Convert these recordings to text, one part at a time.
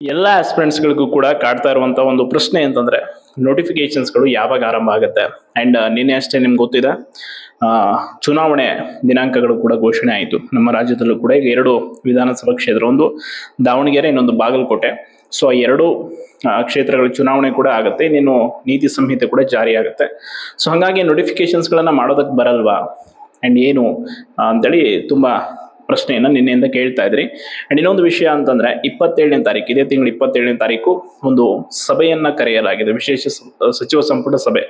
ಎಲ್ಲ ಆಸ್ಪಿರೆಂಟ್ಸ್ಗಳಿಗೂ ಕೂಡ ಕಾಡ್ತಾ ಇರುವಂತ ಒಂದು ಪ್ರಶ್ನೆ ಅಂತಂದ್ರೆ ನೋಟಿಫಿಕೇಶನ್ಸ್ಗಳು ಯಾವಾಗ ಆರಂಭ ಆಗುತ್ತೆ. ಅಂಡ್ ನಿನ್ನೆ ಅಷ್ಟೇ ನಿಮ್ಗೆ ಗೊತ್ತಿದೆ, ಆ, ಚುನಾವಣೆ ದಿನಾಂಕಗಳು ಕೂಡ ಘೋಷಣೆ ಆಯಿತು. ನಮ್ಮ ರಾಜ್ಯದಲ್ಲೂ ಕೂಡ ಈಗ ಎರಡು ವಿಧಾನಸಭಾ ಕ್ಷೇತ್ರ, ಒಂದು ದಾವಣಗೆರೆ, ಇನ್ನೊಂದು ಬಾಗಲಕೋಟೆ. ಸೊ ಎರಡು ಕ್ಷೇತ್ರಗಳ ಚುನಾವಣೆ ಕೂಡ ಆಗುತ್ತೆ. ಇನ್ನೇನು ನೀತಿ ಸಂಹಿತೆ ಕೂಡ ಜಾರಿ ಆಗುತ್ತೆ. ಸೊ ಹಾಗಾಗಿ ನೋಟಿಫಿಕೇಶನ್ಸ್ಗಳನ್ನ ಮಾಡೋದಕ್ಕೆ ಬರಲ್ವಾ ಅಂಡ್ ಏನು ಅಂತೇಳಿ ತುಂಬಾ ಪ್ರಶ್ನೆಯನ್ನ ನಿನ್ನೆಯಿಂದ ಕೇಳ್ತಾ ಇದ್ರಿ. ಅಂಡ್ ಇನ್ನೊಂದು ವಿಷಯ ಅಂತಂದ್ರೆ 27ನೇ ತಾರೀಕು, ಇದೇ ತಿಂಗಳು 27ನೇ ತಾರೀಕು ಒಂದು ಸಭೆಯನ್ನ ಕರೆಯಲಾಗಿದೆ, ವಿಶೇಷ ಸಚಿವ ಸಂಪುಟ ಸಭೆ.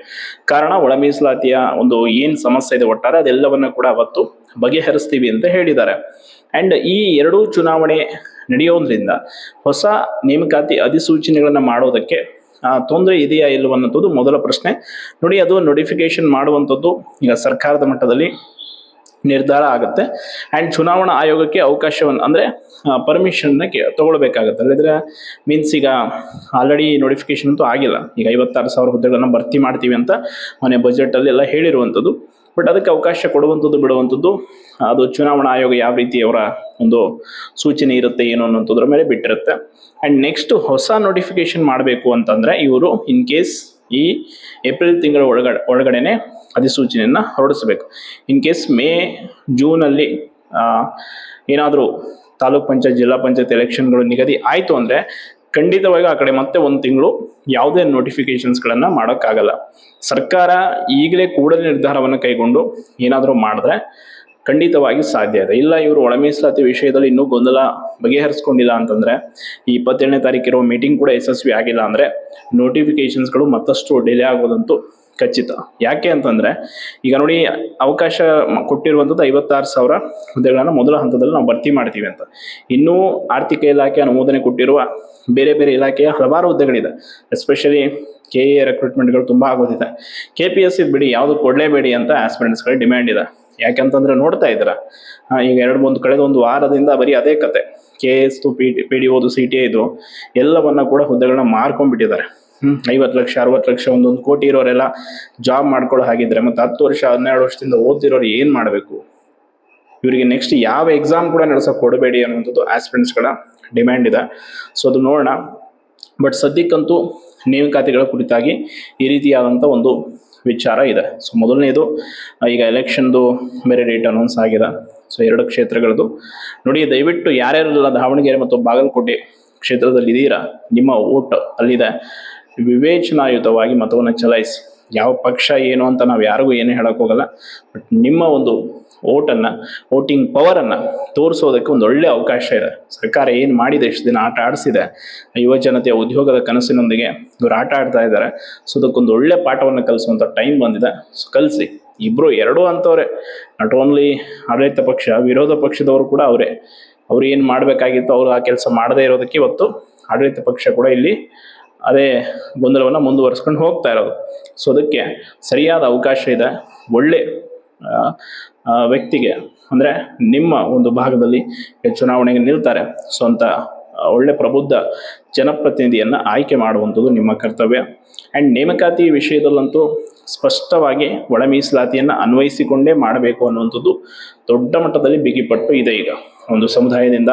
ಕಾರಣ, ಒಳ ಮೀಸಲಾತಿಯ ಒಂದು ಏನ್ ಸಮಸ್ಯೆ ಇದೆ ಒಟ್ಟಾರೆ ಅದೆಲ್ಲವನ್ನ ಕೂಡ ಅವತ್ತು ಬಗೆಹರಿಸ್ತೀವಿ ಅಂತ ಹೇಳಿದ್ದಾರೆ. ಅಂಡ್ ಈ ಎರಡೂ ಚುನಾವಣೆ ನಡೆಯೋದ್ರಿಂದ ಹೊಸ ನೇಮಕಾತಿ ಅಧಿಸೂಚನೆಗಳನ್ನ ಮಾಡೋದಕ್ಕೆ ತೊಂದರೆ ಇದೆಯಾ ಇಲ್ಲವನ್ನೋದು ಮೊದಲ ಪ್ರಶ್ನೆ. ನೋಡಿ, ಅದು ನೋಟಿಫಿಕೇಶನ್ ಮಾಡುವಂಥದ್ದು ಈಗ ಸರ್ಕಾರದ ಮಟ್ಟದಲ್ಲಿ ನಿರ್ಧಾರ ಆಗುತ್ತೆ. ಅಂಡ್ ಚುನಾವಣಾ ಆಯೋಗಕ್ಕೆ ಅವಕಾಶವನ್ನು ಅಂದ್ರೆ ಪರ್ಮಿಷನ್ ತಗೊಳ್ಬೇಕಾಗತ್ತೆ. ಅಲ್ಲಿದ್ರೆ ಮೀನ್ಸ್ ಈಗ ಆಲ್ರೆಡಿ ನೋಟಿಫಿಕೇಶನ್ ಅಂತೂ ಆಗಿಲ್ಲ. ಈಗ 56,000 ಹುದ್ದೆಗಳನ್ನ ಭರ್ತಿ ಮಾಡ್ತೀವಿ ಅಂತ ಮೊನ್ನೆ ಬಜೆಟ್ ಅಲ್ಲಿ ಎಲ್ಲ ಹೇಳಿರುವಂಥದ್ದು. ಬಟ್ ಅದಕ್ಕೆ ಅವಕಾಶ ಕೊಡುವಂಥದ್ದು ಬಿಡುವಂಥದ್ದು ಅದು ಚುನಾವಣಾ ಆಯೋಗ ಯಾವ ರೀತಿ ಅವರ ಒಂದು ಸೂಚನೆ ಇರುತ್ತೆ ಏನು ಅನ್ನೋದ್ರ ಮೇಲೆ ಬಿಟ್ಟಿರುತ್ತೆ. ಅಂಡ್ ನೆಕ್ಸ್ಟ್ ಹೊಸ ನೋಟಿಫಿಕೇಶನ್ ಮಾಡಬೇಕು ಅಂತಂದ್ರೆ ಇವರು ಇನ್ ಕೇಸ್ ಈ ಏಪ್ರಿಲ್ ತಿಂಗಳ ಒಳಗಡೆನೆ ಅಧಿಸೂಚನೆಯನ್ನ ಹೊರಡಿಸಬೇಕು. ಇನ್ ಕೇಸ್ ಮೇ ಜೂನಲ್ಲಿ ಏನಾದರೂ ತಾಲೂಕ್ ಪಂಚಾಯತ್ ಜಿಲ್ಲಾ ಪಂಚಾಯತ್ ಎಲೆಕ್ಷನ್ಗಳು ನಿಗದಿ ಆಯಿತು ಅಂದ್ರೆ ಖಂಡಿತವಾಗಿ ಆ ಕಡೆ ಮತ್ತೆ ಒಂದು ತಿಂಗಳು ಯಾವುದೇ ನೋಟಿಫಿಕೇಶನ್ಸ್ಗಳನ್ನ ಮಾಡೋಕ್ಕಾಗಲ್ಲ. ಸರ್ಕಾರ ಈಗಲೇ ಕೂಡಲೇ ನಿರ್ಧಾರವನ್ನು ಕೈಗೊಂಡು ಏನಾದರೂ ಮಾಡಿದ್ರೆ ಖಂಡಿತವಾಗಿ ಸಾಧ್ಯ ಇದೆ. ಇಲ್ಲ ಇವರು ಒಳ ಮೀಸಲಾತಿ ವಿಷಯದಲ್ಲಿ ಇನ್ನೂ ಗೊಂದಲ ಬಗೆಹರಿಸ್ಕೊಂಡಿಲ್ಲ ಅಂತಂದ್ರೆ, ಈ 27ನೇ ತಾರೀಕು ಇರೋ ಮೀಟಿಂಗ್ ಕೂಡ ಯಶಸ್ವಿ ಆಗಿಲ್ಲ ಅಂದ್ರೆ ನೋಟಿಫಿಕೇಶನ್ಸ್ಗಳು ಮತ್ತಷ್ಟು ಡಿಲೇ ಆಗೋದಂತೂ ಖಚಿತ. ಯಾಕೆ ಅಂತಂದ್ರೆ ಈಗ ನೋಡಿ, ಅವಕಾಶ ಕೊಟ್ಟಿರುವಂಥದ್ದು 56,000 ಹುದ್ದೆಗಳನ್ನ ಮೊದಲ ಹಂತದಲ್ಲಿ ನಾವು ಭರ್ತಿ ಮಾಡ್ತೀವಿ ಅಂತ. ಇನ್ನೂ ಆರ್ಥಿಕ ಇಲಾಖೆ ಅನುಮೋದನೆ ಕೊಟ್ಟಿರುವ ಬೇರೆ ಬೇರೆ ಇಲಾಖೆಯ ಹಲವಾರು ಹುದ್ದೆಗಳಿದೆ. ಎಸ್ಪೆಷಲಿ KA ರೆಕ್ರೂಟ್ಮೆಂಟ್ಗಳು ತುಂಬಾ ಆಗೋದಿದೆ. KPSC ಬಿಡಿ, ಯಾವುದು ಕೊಡಲೇಬೇಡಿ ಅಂತ ಆಸ್ಪಿರೆಂಟ್ಸ್ಗಳ ಡಿಮ್ಯಾಂಡ್ ಇದೆ. ಯಾಕೆಂತಂದ್ರೆ ನೋಡ್ತಾ ಇದ್ರ ಈಗ ಕಳೆದ ಒಂದು ವಾರದಿಂದ ಬರೀ ಅದೇ ಕತೆ. KS PDO CTI ಎಲ್ಲವನ್ನ ಕೂಡ ಹುದ್ದೆಗಳನ್ನ ಮಾರ್ಕೊಂಡ್ಬಿಟ್ಟಿದ್ದಾರೆ. 50 ಲಕ್ಷ 60 ಲಕ್ಷ ಒಂದೊಂದು ಕೋಟಿ ಇರೋರೆಲ್ಲ ಜಾಬ್ ಮಾಡ್ಕೊಳ್ಳೋ ಹಾಗಿದ್ರೆ ಮತ್ತೆ 10 ವರ್ಷ 12 ವರ್ಷದಿಂದ ಓದ್ತಿರೋರು ಏನ್ ಮಾಡ್ಬೇಕು? ಇವರಿಗೆ ನೆಕ್ಸ್ಟ್ ಯಾವ ಎಕ್ಸಾಮ್ ಕೂಡ ನಡೆಸಕ್ ಕೊಡಬೇಡಿ ಅನ್ನುವಂಥದ್ದು ಆಸ್ಪಿರೆಂಟ್ಸ್ಗಳ ಡಿಮ್ಯಾಂಡ್ ಇದೆ. ಸೊ ಅದು ನೋಡೋಣ. ಬಟ್ ಸದ್ಯಕ್ಕಂತೂ ನೇಮಕಾತಿಗಳ ಕುರಿತಾಗಿ ಈ ರೀತಿಯಾದಂಥ ಒಂದು ವಿಚಾರ ಇದೆ. ಸೊ ಮೊದಲನೇದು, ಈಗ ಎಲೆಕ್ಷನ್ದು ಬೇರೆ ಡೇಟ್ ಅನೌನ್ಸ್ ಆಗಿದೆ. ಸೊ ಎರಡು ಕ್ಷೇತ್ರಗಳದ್ದು ನೋಡಿ, ದಯವಿಟ್ಟು ಯಾರ್ಯಾರೆಲ್ಲ ದಾವಣಗೆರೆ ಮತ್ತು ಬಾಗಲಕೋಟೆ ಕ್ಷೇತ್ರದಲ್ಲಿ ಇದೀರಾ, ನಿಮ್ಮ ಓಟ್ ಅಲ್ಲಿದೆ, ವಿವೇಚನಾಯುತವಾಗಿ ಮತವನ್ನು ಚಲಾಯಿಸಿ. ಯಾವ ಪಕ್ಷ ಏನು ಅಂತ ನಾವು ಯಾರಿಗೂ ಏನು ಹೇಳಕ್ ಹೋಗಲ್ಲ. ಬಟ್ ನಿಮ್ಮ ಒಂದು ವೋಟಿಂಗ್ ಪವರನ್ನು ತೋರಿಸೋದಕ್ಕೆ ಒಂದು ಒಳ್ಳೆ ಅವಕಾಶ ಇದೆ. ಸರ್ಕಾರ ಏನು ಮಾಡಿದೆ, ಎಷ್ಟು ದಿನ ಆಟ ಆಡಿಸಿದೆ, ಯುವ ಜನತೆಯ ಉದ್ಯೋಗದ ಕನಸಿನೊಂದಿಗೆ ಇವರು ಆಟ ಆಡ್ತಾ ಇದ್ದಾರೆ. ಸೊ ಅದಕ್ಕೊಂದು ಒಳ್ಳೆ ಪಾಠವನ್ನು ಕಲಿಸುವಂಥ ಟೈಮ್ ಬಂದಿದೆ. ಸೊ ಕಲಿಸಿ. ಎರಡೂ ಅಂತವ್ರೆ, ನಾಟ್ ಓನ್ಲಿ ಆಡಳಿತ ಪಕ್ಷ, ವಿರೋಧ ಪಕ್ಷದವರು ಕೂಡ ಅವರೇ. ಅವ್ರು ಏನು ಮಾಡಬೇಕಾಗಿತ್ತು ಅವರು ಆ ಕೆಲಸ ಮಾಡದೇ ಇರೋದಕ್ಕೆ ಇವತ್ತು ಆಡಳಿತ ಪಕ್ಷ ಕೂಡ ಇಲ್ಲಿ ಅದೇ ಗೊಂದಲವನ್ನು ಮುಂದುವರಿಸ್ಕೊಂಡು ಹೋಗ್ತಾ ಇರೋದು. ಸೊ ಅದಕ್ಕೆ ಸರಿಯಾದ ಅವಕಾಶ ಇದೆ. ಒಳ್ಳೆ ವ್ಯಕ್ತಿಗೆ ಅಂದ್ರೆ ನಿಮ್ಮ ಒಂದು ಭಾಗದಲ್ಲಿ ಚುನಾವಣೆಗೆ ನಿಲ್ತಾರೆ. ಸೊ ಅಂತ ಒಳ್ಳೆ ಪ್ರಬುದ್ಧ ಜನಪ್ರತಿನಿಧಿಯನ್ನ ಆಯ್ಕೆ ಮಾಡುವಂಥದ್ದು ನಿಮ್ಮ ಕರ್ತವ್ಯ. ಅಂಡ್ ನೇಮಕಾತಿ ವಿಷಯದಲ್ಲಂತೂ ಸ್ಪಷ್ಟವಾಗಿ ಒಳ ಮೀಸಲಾತಿಯನ್ನು ಅನ್ವಯಿಸಿಕೊಂಡೇ ಮಾಡಬೇಕು ಅನ್ನುವಂಥದ್ದು ದೊಡ್ಡ ಮಟ್ಟದಲ್ಲಿ ಬಿಗಿಪಟ್ಟು ಇದೆ. ಈಗ ಒಂದು ಸಮುದಾಯದಿಂದ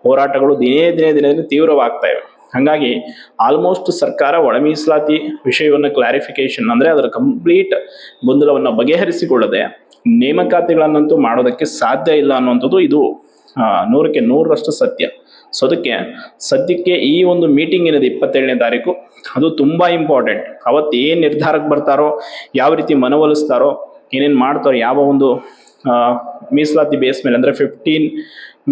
ಹೋರಾಟಗಳು ದಿನೇ ತೀವ್ರವಾಗ್ತಾ ಇವೆ. ಹಾಗಾಗಿ ಆಲ್ಮೋಸ್ಟ್ ಸರ್ಕಾರ ಒಳ ಮೀಸಲಾತಿ ವಿಷಯವನ್ನು ಕ್ಲಾರಿಫಿಕೇಶನ್ ಅಂದ್ರೆ ಅದರ ಕಂಪ್ಲೀಟ್ ಗೊಂದಲವನ್ನು ಬಗೆಹರಿಸಿಕೊಳ್ಳದೆ ನೇಮಕಾತಿಗಳನ್ನಂತೂ ಮಾಡೋದಕ್ಕೆ ಸಾಧ್ಯ ಇಲ್ಲ ಅನ್ನುವಂಥದ್ದು ಇದು 100ಕ್ಕೆ 100ರಷ್ಟು ಸತ್ಯ. ಸೊ ಅದಕ್ಕೆ ಸದ್ಯಕ್ಕೆ ಈ ಒಂದು ಮೀಟಿಂಗ್ ಏನಿದೆ 27ನೇ ತಾರೀಕು, ಅದು ತುಂಬಾ ಇಂಪಾರ್ಟೆಂಟ್. ಅವತ್ತು ಏನ್ ನಿರ್ಧಾರಕ್ಕೆ ಬರ್ತಾರೋ, ಯಾವ ರೀತಿ ಮನವೊಲಿಸ್ತಾರೋ, ಏನೇನು ಮಾಡ್ತಾರೋ, ಯಾವ ಒಂದು ಮೀಸಲಾತಿ ಬೇಸ್ ಮೇಲೆ ಅಂದ್ರೆ 15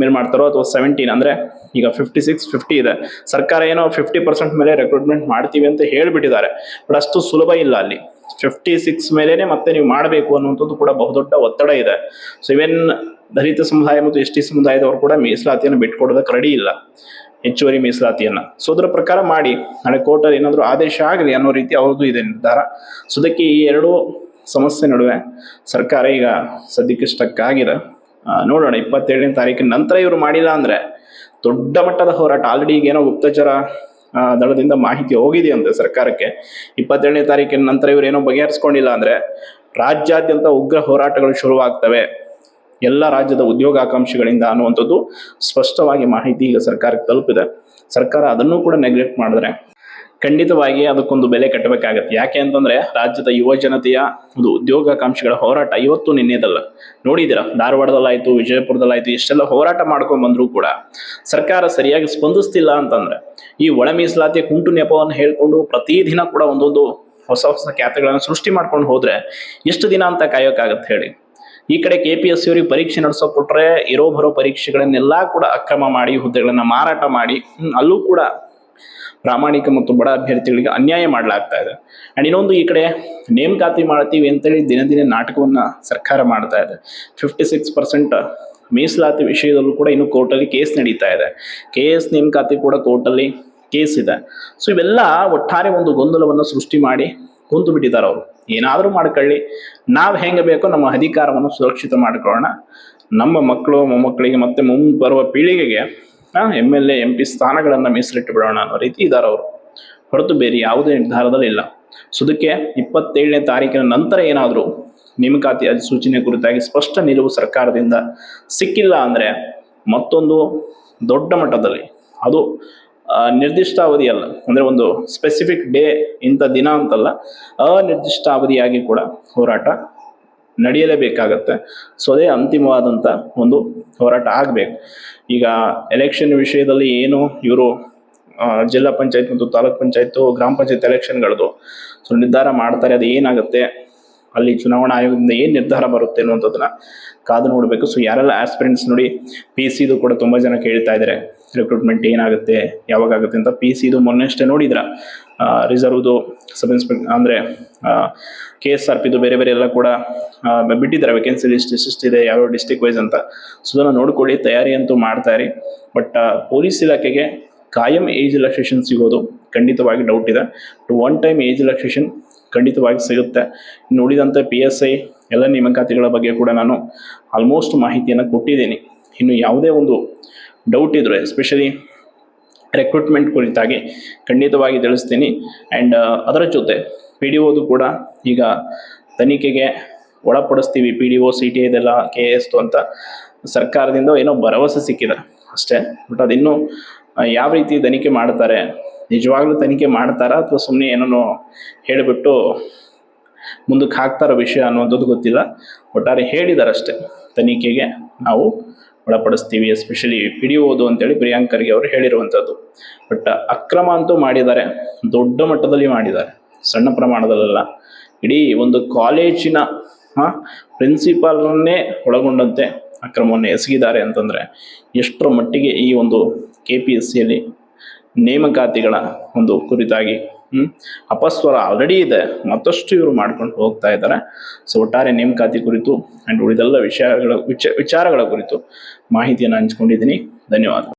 ಮೇಲೆ ಮಾಡ್ತಾರೋ ಅಥವಾ 17 ಅಂದ್ರೆ ಈಗ 56-50 ಇದೆ. ಸರ್ಕಾರ ಏನೋ 50% ಮೇಲೆ ರೆಕ್ರೂಟ್ಮೆಂಟ್ ಮಾಡ್ತೀವಿ ಅಂತ ಹೇಳ್ಬಿಟ್ಟಿದ್ದಾರೆ. ಬಟ್ ಅಷ್ಟು ಸುಲಭ ಇಲ್ಲ. ಅಲ್ಲಿ 56 ಮೇಲೇನೆ ಮತ್ತೆ ನೀವು ಮಾಡಬೇಕು ಅನ್ನುವಂಥದ್ದು ಕೂಡ ಬಹುದೊಡ್ಡ ಒತ್ತಡ ಇದೆ. ಸೊ ಇವನ್ ದಲಿತ ಸಮುದಾಯ ಮತ್ತು ST ಸಮುದಾಯದವರು ಕೂಡ ಮೀಸಲಾತಿಯನ್ನು ಬಿಟ್ಕೊಡೋದಕ್ಕೆ ರೆಡಿ ಇಲ್ಲ, ಹೆಚ್ಚುವರಿ ಮೀಸಲಾತಿಯನ್ನ. ಸೊ ಅದರ ಪ್ರಕಾರ ಮಾಡಿ, ನಾಳೆ ಕೋರ್ಟಲ್ಲಿ ಏನಾದರೂ ಆದೇಶ ಆಗಲಿ ಅನ್ನೋ ರೀತಿ ಅವ್ರದ್ದು ಇದೆ ನಿರ್ಧಾರ. ಸೊ ಅದಕ್ಕೆ ಈ ಎರಡು ಸಮಸ್ಯೆ ನಡುವೆ ಸರ್ಕಾರ ಈಗ ಸದ್ಯಕ್ಕೆ ಸ್ಟಕ್ ಆಗಿದೆ. ನೋಡೋಣ 27ನೇ ತಾರೀಕಿನ ನಂತರ ಇವರು ಮಾಡಿಲ್ಲ ಅಂದ್ರೆ ದೊಡ್ಡ ಮಟ್ಟದ ಹೋರಾಟ. ಆಲ್ರೆಡಿ ಈಗ ಏನೋ ಗುಪ್ತಚರ ದಳದಿಂದ ಮಾಹಿತಿ ಹೋಗಿದೆಯಂತೆ ಸರ್ಕಾರಕ್ಕೆ. 27ನೇ ತಾರೀಕಿನ ನಂತರ ಇವರು ಏನೋ ಬಗೆಹರಿಸ್ಕೊಂಡಿಲ್ಲ ಅಂದ್ರೆ ರಾಜ್ಯಾದ್ಯಂತ ಉಗ್ರ ಹೋರಾಟಗಳು ಶುರುವಾಗ್ತವೆ. ಎಲ್ಲ ರಾಜ್ಯದ ಉದ್ಯೋಗಾಕಾಂಕ್ಷಿಗಳಿಂದ ಅನ್ನುವಂಥದ್ದು ಸ್ಪಷ್ಟವಾಗಿ ಮಾಹಿತಿ ಈಗ ಸರ್ಕಾರಕ್ಕೆ ತಲುಪಿದೆ. ಸರ್ಕಾರ ಅದನ್ನು ಕೂಡ ನೆಗ್ಲೆಕ್ಟ್ ಮಾಡಿದ್ರೆ ಖಂಡಿತವಾಗಿ ಅದಕ್ಕೊಂದು ಬೆಲೆ ಕಟ್ಟಬೇಕಾಗತ್ತೆ. ಯಾಕೆ ಅಂತಂದ್ರೆ ರಾಜ್ಯದ ಯುವ ಜನತೆಯ ಒಂದು ಉದ್ಯೋಗಾಕಾಂಕ್ಷಿಗಳ ಹೋರಾಟ ಇವತ್ತು ನಿನ್ನೆದಲ್ಲ. ನೋಡಿದಿರ, ಧಾರವಾಡದಲ್ಲಾಯ್ತು, ವಿಜಯಪುರದಲ್ಲಾಯ್ತು, ಎಷ್ಟೆಲ್ಲ ಹೋರಾಟ ಮಾಡ್ಕೊಂಡ್ ಬಂದ್ರು ಕೂಡ ಸರ್ಕಾರ ಸರಿಯಾಗಿ ಸ್ಪಂದಿಸ್ತಿಲ್ಲ ಅಂತಂದ್ರೆ ಈ ಒಳ ಮೀಸಲಾತಿಯ ಕುಂಟು ನೆಪವನ್ನು ಹೇಳ್ಕೊಂಡು ಪ್ರತಿದಿನ ಕೂಡ ಒಂದೊಂದು ಹೊಸ ಹೊಸ ಖ್ಯಾತಿಗಳನ್ನು ಸೃಷ್ಟಿ ಮಾಡ್ಕೊಂಡು ಹೋದ್ರೆ ಎಷ್ಟು ದಿನ ಅಂತ ಕಾಯೋಕ್ಕಾಗತ್ತೆ ಹೇಳಿ. ಈ ಕಡೆ KPSC ಅವರಿಗೆ ಪರೀಕ್ಷೆ ನಡೆಸೋಕೆ ಕೊಟ್ರೆ ಇರೋ ಬರೋ ಪರೀಕ್ಷೆಗಳನ್ನೆಲ್ಲ ಕೂಡ ಅಕ್ರಮ ಮಾಡಿ ಹುದ್ದೆಗಳನ್ನ ಮಾರಾಟ ಮಾಡಿ ಅಲ್ಲೂ ಕೂಡ ಪ್ರಾಮಾಣಿಕ ಮತ್ತು ಬಡ ಅಭ್ಯರ್ಥಿಗಳಿಗೆ ಅನ್ಯಾಯ ಮಾಡಲಾಗ್ತಾ ಇದೆ. ಅಂಡ್ ಇನ್ನೊಂದು ಈ ಕಡೆ ನೇಮಕಾತಿ ಮಾಡ್ತೀವಿ ಅಂತೇಳಿ ದಿನ ದಿನ ನಾಟಕವನ್ನ ಸರ್ಕಾರ ಮಾಡ್ತಾ ಇದೆ. 56% ಮೀಸಲಾತಿ ವಿಷಯದಲ್ಲೂ ಕೂಡ ಇನ್ನು ಕೋರ್ಟಲ್ಲಿ ಕೇಸ್ ನಡೀತಾ ಇದೆ. KS ನೇಮಕಾತಿ ಕೂಡ ಕೋರ್ಟಲ್ಲಿ ಕೇಸ್ ಇದೆ. ಸೊ ಇವೆಲ್ಲ ಒಟ್ಟಾರೆ ಒಂದು ಗೊಂದಲವನ್ನು ಸೃಷ್ಟಿ ಮಾಡಿ ಕುಂತು ಬಿಟ್ಟಿದ್ದಾರೆ ಅವರು. ಏನಾದರೂ ಮಾಡ್ಕೊಳ್ಳಿ, ನಾವು ಹೆಂಗೆ ಬೇಕೋ ನಮ್ಮ ಅಧಿಕಾರವನ್ನು ಸುರಕ್ಷಿತ ಮಾಡ್ಕೊಳ್ಳೋಣ, ನಮ್ಮ ಮಕ್ಕಳು ಮೊಮ್ಮಕ್ಕಳಿಗೆ ಮತ್ತೆ ಮುಂಬರುವ ಪೀಳಿಗೆಗೆ MLA MP ಸ್ಥಾನಗಳನ್ನು ಮೀಸಲಿಟ್ಟು ಬಿಡೋಣ ಅನ್ನೋ ರೀತಿ ಇದ್ದಾರೆ ಅವರು, ಹೊರತು ಬೇರೆ ಯಾವುದೇ ನಿರ್ಧಾರದಲ್ಲಿ ಇಲ್ಲ. ಸೊ ಅದಕ್ಕೆ 27ನೇ ತಾರೀಕಿನ ನಂತರ ಏನಾದರೂ ನೇಮಕಾತಿ ಅಧಿಸೂಚನೆ ಕುರಿತಾಗಿ ಸ್ಪಷ್ಟ ನಿಲುವು ಸರ್ಕಾರದಿಂದ ಸಿಕ್ಕಿಲ್ಲ ಅಂದರೆ ಮತ್ತೊಂದು ದೊಡ್ಡ ಮಟ್ಟದಲ್ಲಿ, ಅದು ನಿರ್ದಿಷ್ಟ ಅವಧಿಯಲ್ಲ, ಅಂದರೆ ಒಂದು ಸ್ಪೆಸಿಫಿಕ್ ಡೇ ಇಂಥ ದಿನ ಅಂತಲ್ಲ, ಅನಿರ್ದಿಷ್ಟ ಅವಧಿಯಾಗಿ ಕೂಡ ಹೋರಾಟ ನಡೆಯಲೇಬೇಕಾಗತ್ತೆ. ಸೊ ಅದೇ ಅಂತಿಮವಾದಂಥ ಒಂದು ಹೋರಾಟ ಆಗಬೇಕು. ಈಗ ಎಲೆಕ್ಷನ್ ವಿಷಯದಲ್ಲಿ ಏನು ಇವರು ಜಿಲ್ಲಾ ಪಂಚಾಯತ್ ಮತ್ತು ತಾಲೂಕ್ ಪಂಚಾಯತ್ ಗ್ರಾಮ ಪಂಚಾಯತ್ ಎಲೆಕ್ಷನ್ಗಳದ್ದು ಸೊ ನಿರ್ಧಾರ ಮಾಡ್ತಾರೆ, ಅದು ಏನಾಗುತ್ತೆ, ಅಲ್ಲಿ ಚುನಾವಣಾ ಆಯೋಗದಿಂದ ಏನು ನಿರ್ಧಾರ ಬರುತ್ತೆ ಅನ್ನುವಂಥದ್ದನ್ನ ಕಾದು ನೋಡಬೇಕು. ಸೊ ಯಾರೆಲ್ಲ ಆಸ್ಪಿರೆಂಟ್ಸ್ ನೋಡಿ PC ಕೂಡ ತುಂಬ ಜನ ಕೇಳ್ತಾ ಇದ್ದಾರೆ, ರಿಕ್ರೂಟ್ಮೆಂಟ್ ಏನಾಗುತ್ತೆ, ಯಾವಾಗುತ್ತೆ ಅಂತ. PC ಮೊನ್ನೆಷ್ಟೇ ನೋಡಿದ್ರ, ರಿಸರ್ವ್ದು ಸಬ್ ಇನ್ಸ್ಪೆಕ್ಟರ್ ಅಂದರೆ KSRPದು ಬೇರೆ ಬೇರೆ ಎಲ್ಲ ಕೂಡ ಬಿಟ್ಟಿದ್ದಾರೆ, ವೇಕೆನ್ಸಿ ಲಿಸ್ಟ್ ಎಷ್ಟಿದೆ, ಯಾವ ಡಿಸ್ಟಿಕ್ ವೈಸ್ ಅಂತ. ಸೊ ಅದನ್ನು ನೋಡ್ಕೊಳ್ಳಿ, ತಯಾರಿ ಅಂತೂ ಮಾಡ್ತಾ ಇರಿ. ಬಟ್ ಪೊಲೀಸ್ ಇಲಾಖೆಗೆ ಕಾಯಂ ಏಜ್ ರಿಲ್ಯಾಕ್ಸೇಷನ್ ಸಿಗೋದು ಖಂಡಿತವಾಗಿ ಡೌಟ್ ಇದೆ. ಒನ್ ಟೈಮ್ ಏಜ್ ರಿಲ್ಯಾಕ್ಸೇಷನ್ ಖಂಡಿತವಾಗಿ ಸಿಗುತ್ತೆ. ಉಳಿದಂತೆ PSI ಎಲ್ಲ ನೇಮಕಾತಿಗಳ ಬಗ್ಗೆ ಕೂಡ ನಾನು ಆಲ್ಮೋಸ್ಟ್ ಮಾಹಿತಿಯನ್ನು ಕೊಟ್ಟಿದ್ದೀನಿ. ಇನ್ನು ಯಾವುದೇ ಒಂದು ಡೌಟ್ ಇದ್ದರೆ ಎಸ್ಪೆಷಲಿ ರೆಕ್ರೂಟ್ಮೆಂಟ್ ಕುರಿತಾಗಿ ಖಂಡಿತವಾಗಿ ತಿಳಿಸ್ತೀನಿ. ಆ್ಯಂಡ್ ಅದರ ಜೊತೆ PDOದು ಕೂಡ ಈಗ ತನಿಖೆಗೆ ಒಳಪಡಿಸ್ತೀವಿ, PDO CT ಇದೆಲ್ಲ KS ಅಂತ ಸರ್ಕಾರದಿಂದ ಏನೋ ಭರವಸೆ ಸಿಕ್ಕಿದೆ ಅಷ್ಟೇ. ಬಟ್ ಅದಿನ್ನೂ ಯಾವ ರೀತಿ ತನಿಖೆ ಮಾಡ್ತಾರೆ, ನಿಜವಾಗ್ಲೂ ತನಿಖೆ ಮಾಡ್ತಾರಾ ಅಥವಾ ಸುಮ್ಮನೆ ಏನೋ ಹೇಳಿಬಿಟ್ಟು ಮುಂದಕ್ಕೆ ಹಾಕ್ತಾರೋ ವಿಷಯ ಅನ್ನುವಂಥದ್ದು ಗೊತ್ತಿಲ್ಲ. ಒಟ್ಟಾರೆ ಹೇಳಿದಾರಷ್ಟೇ, ತನಿಖೆಗೆ ನಾವು ಒಳಪಡಿಸ್ತೀವಿ, ಎಸ್ಪೆಷಲಿ PDOದು ಅಂತೇಳಿ ಪ್ರಿಯಾಂಕ್ ಖರ್ಗೆ ಅವರು ಹೇಳಿರುವಂಥದ್ದು. ಬಟ್ ಅಕ್ರಮ ಅಂತೂ ಮಾಡಿದ್ದಾರೆ, ದೊಡ್ಡ ಮಟ್ಟದಲ್ಲಿ ಮಾಡಿದ್ದಾರೆ, ಸಣ್ಣ ಪ್ರಮಾಣದಲ್ಲ. ಇಡೀ ಒಂದು ಕಾಲೇಜಿನ ಪ್ರಿನ್ಸಿಪಾಲ್ರನ್ನೇ ಒಳಗೊಂಡಂತೆ ಅಕ್ರಮವನ್ನು ಎಸಗಿದ್ದಾರೆ ಅಂತಂದರೆ ಎಷ್ಟರ ಮಟ್ಟಿಗೆ ಈ ಒಂದು KPSCಯಲ್ಲಿ ನೇಮಕಾತಿಗಳ ಒಂದು ಕುರಿತಾಗಿ ಅಪಸ್ವರ ಆಲ್ರೆಡಿ ಇದೆ, ಮತ್ತಷ್ಟು ಇವರು ಮಾಡ್ಕೊಂಡು ಹೋಗ್ತಾ ಇದ್ದಾರೆ. ಸೊ ಒಟ್ಟಾರೆ ನೇಮಕಾತಿ ಕುರಿತು ಆ್ಯಂಡ್ ಉಳಿದೆಲ್ಲ ವಿಚಾರಗಳ ಕುರಿತು ಮಾಹಿತಿಯನ್ನು ಹಂಚ್ಕೊಂಡಿದ್ದೀನಿ. ಧನ್ಯವಾದ.